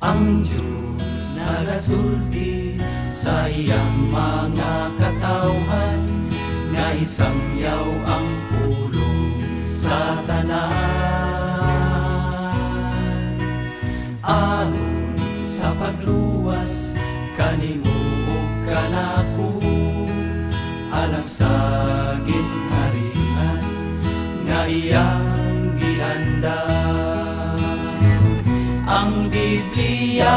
Ang Diyos nagasulti sa iyang mga katawhan, nga isangyaw ang pulong sa tanan. Aron sa pagluwas kanimo ug kanako, alang sa ginharian nga iyang gihanda. Ang Biblia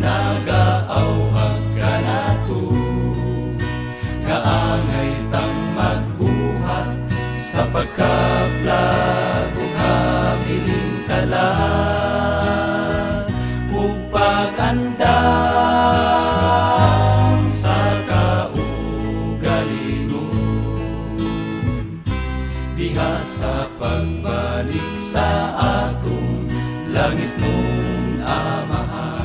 nagaawhag kanato, nga angay tang magbuhat sa pagkaplag ug kabiling kalag, ug pag-andam sa kaugalingon, diha sa pagbalik sa atong langit mong Amahan.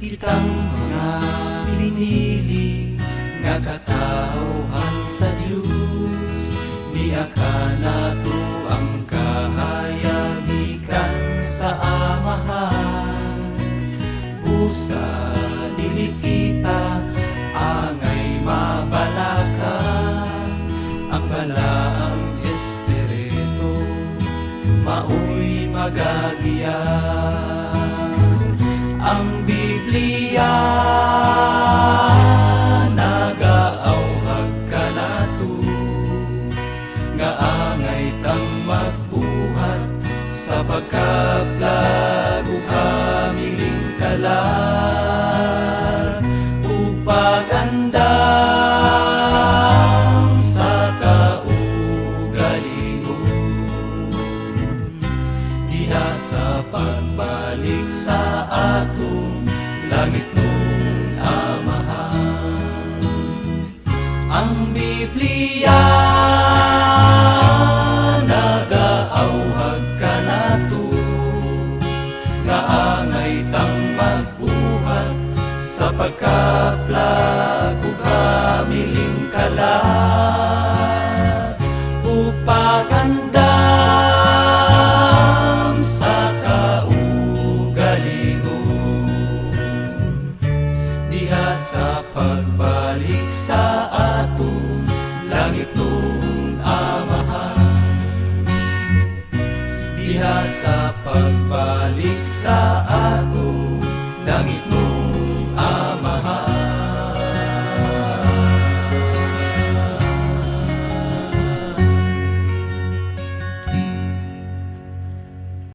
Kitang mga pinili nga katawhan sa Diyos, diha kanato ang kahayagikan sa Amahan. Busa dili kita angay mabalaka, ang balaang espiritu maoy magagiya. Ang Biblia nagaawhag kanato, nga angay tang magbuhat sa pagkaplag ug kamiling kalag, ug pag-andam sa kaugalingon, diha sa pagbalik sa atong langit mong Amahan. Ang Biblia nagaawhag kanato, nga angay tang magbuhat sa pagkaplag ug kamiling kalag, ug pag-andam sa kaugalingon, diha sa pagbalik sa atong langit mong Amahan. Diha sa pagbalik sa atong